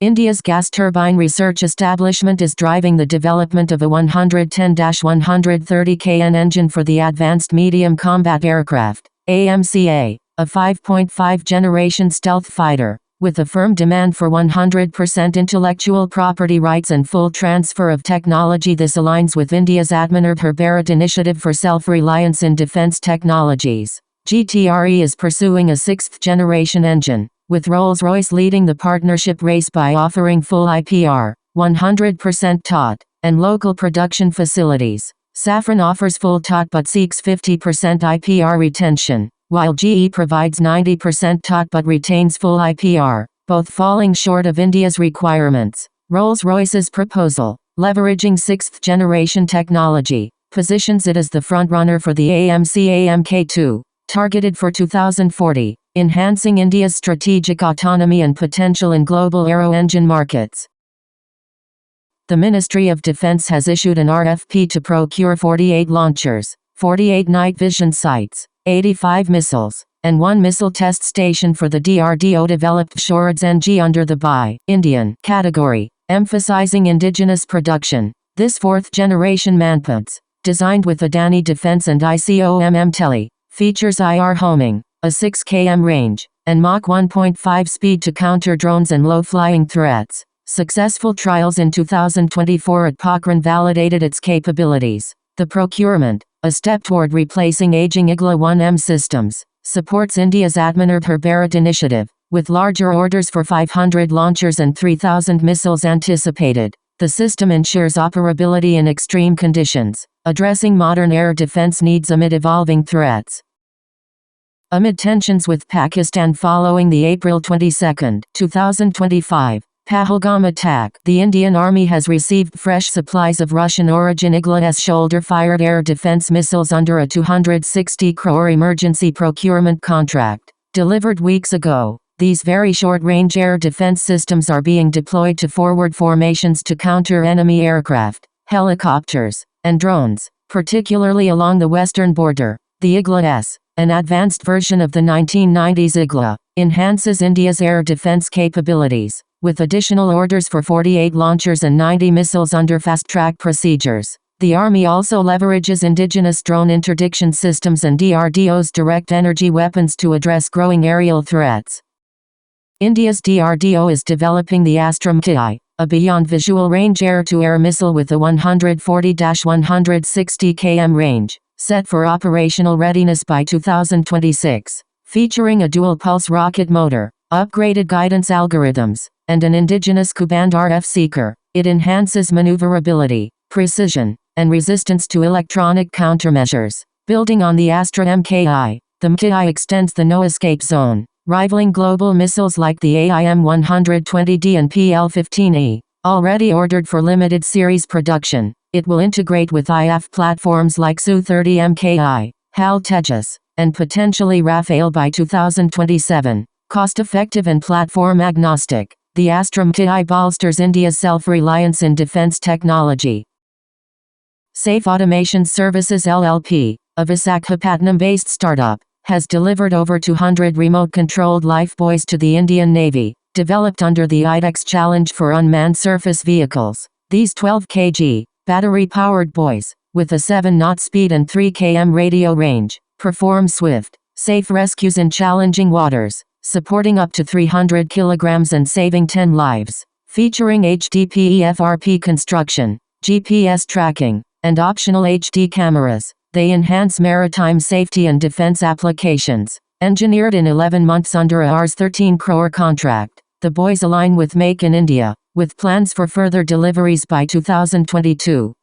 India's gas turbine research establishment is driving the development of a 110-130 kN engine for the Advanced Medium Combat Aircraft, AMCA, a 5.5 generation stealth fighter, with a firm demand for 100% intellectual property rights and full transfer of technology. This aligns with India's Atmanirbhar Bharat initiative for self-reliance in defense technologies. GTRE is pursuing a sixth-generation engine, with Rolls-Royce leading the partnership race by offering full IPR, 100% TOT, and local production facilities. Safran offers full TOT but seeks 50% IPR retention, while GE provides 90% TOT but retains full IPR, both falling short of India's requirements. Rolls-Royce's proposal, leveraging sixth-generation technology, positions it as the frontrunner for the AMCA MkII, targeted for 2040, enhancing India's strategic autonomy and potential in global aero engine markets. The Ministry of Defense has issued an RFP to procure 48 launchers, 48 night vision sites, 85 missiles, and 1 missile test station for the DRDO-developed VSHORADS-NG under the Buy Indian category, emphasizing indigenous production. This fourth-generation manpads, designed with Adani Defense and ICOM MkII, features IR homing, a 6 km range, and Mach 1.5 speed to counter drones and low-flying threats. Successful trials in 2024 at Pokhran validated its capabilities. The procurement, a step toward replacing aging Igla-1M systems, supports India's Atmanirbhar Bharat initiative, with larger orders for 500 launchers and 3,000 missiles anticipated. The system ensures operability in extreme conditions, addressing modern air defense needs amid evolving threats. Amid tensions with Pakistan following the April 22, 2025, Pahalgam attack, the Indian Army has received fresh supplies of Russian-origin Igla-S shoulder-fired air defense missiles under a 260 crore emergency procurement contract. Delivered weeks ago, these very short-range air defense systems are being deployed to forward formations to counter enemy aircraft, helicopters, and drones, particularly along the western border. The Igla-S, an advanced version of the 1990s Igla, enhances India's air defense capabilities, with additional orders for 48 launchers and 90 missiles under fast-track procedures. The Army also leverages indigenous drone interdiction systems and DRDO's direct energy weapons to address growing aerial threats. India's DRDO is developing the Astra MkII, a beyond visual range air-to-air missile with a 140-160 km range, set for operational readiness by 2026. Featuring a dual-pulse rocket motor, upgraded guidance algorithms, and an indigenous Ku-band RF seeker, it enhances maneuverability, precision, and resistance to electronic countermeasures. Building on the Astra MkII, the MkII extends the no-escape zone, rivaling global missiles like the AIM-120D and PL-15E. Already ordered for limited series production, it will integrate with IAF platforms like Su-30 MkII, HAL Tejas, and potentially Rafale by 2027. Cost-effective and platform-agnostic, the Astra MkII bolsters India's self-reliance in defense technology. Saif Automation Services LLP, a Visakhapatnam-based startup, has delivered over 200 remote-controlled Buoys to the Indian Navy, developed under the IDEX Challenge for Unmanned Surface Vehicles. These 12 kg, battery-powered buoys, with a 7-knot speed and 3 km radio range, perform swift, safe rescues in challenging waters, supporting up to 300 kilograms and saving 10 lives. Featuring HDPE-FRP construction, GPS tracking, and optional HD cameras, they enhance maritime safety and defense applications. Engineered in 11 months under a Rs 13 crore contract, the buoys align with Make in India, with plans for further deliveries by 2022.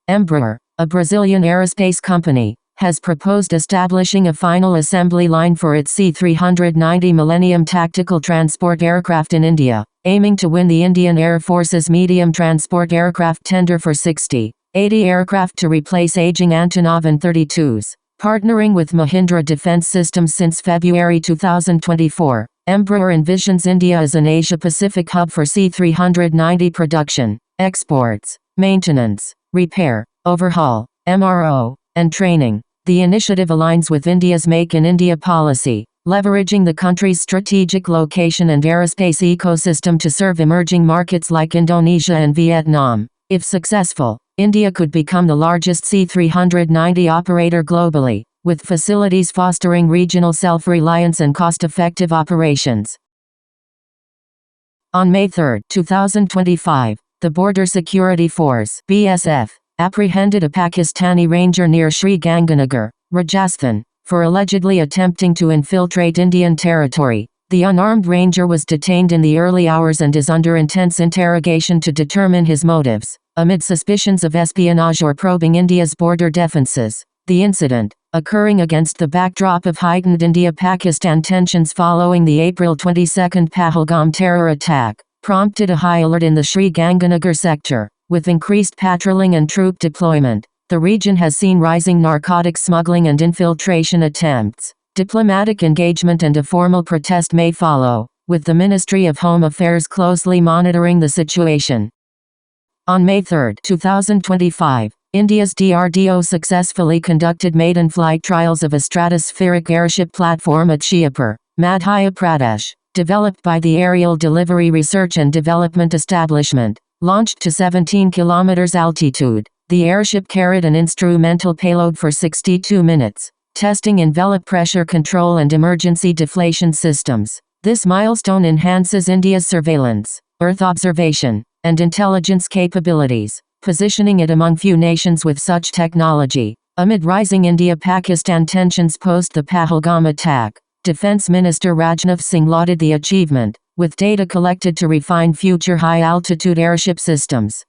Embraer, a Brazilian aerospace company, has proposed establishing a final assembly line for its C-390 Millennium tactical transport aircraft in India, aiming to win the Indian Air Force's medium transport aircraft tender for 60-80 aircraft to replace aging Antonov and 32s. Partnering with Mahindra Defence Systems since February 2024, Embraer envisions India as an Asia-Pacific hub for C-390 production, exports, maintenance, repair, overhaul, MRO, and training. The initiative aligns with India's Make in India policy, leveraging the country's strategic location and aerospace ecosystem to serve emerging markets like Indonesia and Vietnam. If successful, India could become the largest C-390 operator globally, with facilities fostering regional self-reliance and cost-effective operations. On May 3, 2025, the Border Security Force (BSF) apprehended a Pakistani ranger near Sri Ganganagar, Rajasthan, for allegedly attempting to infiltrate Indian territory. The unarmed ranger was detained in the early hours and is under intense interrogation to determine his motives, amid suspicions of espionage or probing India's border defenses. The incident, occurring against the backdrop of heightened India-Pakistan tensions following the April 22 Pahalgam terror attack, prompted a high alert in the Sri Ganganagar sector. With increased patrolling and troop deployment, the region has seen rising narcotics smuggling and infiltration attempts. Diplomatic engagement and a formal protest may follow, with the Ministry of Home Affairs closely monitoring the situation. On May 3, 2025, India's DRDO successfully conducted maiden flight trials of a stratospheric airship platform at Shiapur, Madhya Pradesh, developed by the Aerial Delivery Research and Development Establishment. Launched to 17 km altitude, the airship carried an instrumental payload for 62 minutes, testing envelope pressure control and emergency deflation systems. This milestone enhances India's surveillance, Earth observation, and intelligence capabilities, positioning it among few nations with such technology. Amid rising India-Pakistan tensions post the Pahalgam attack, Defense Minister Rajnath Singh lauded the achievement, with data collected to refine future high-altitude airship systems.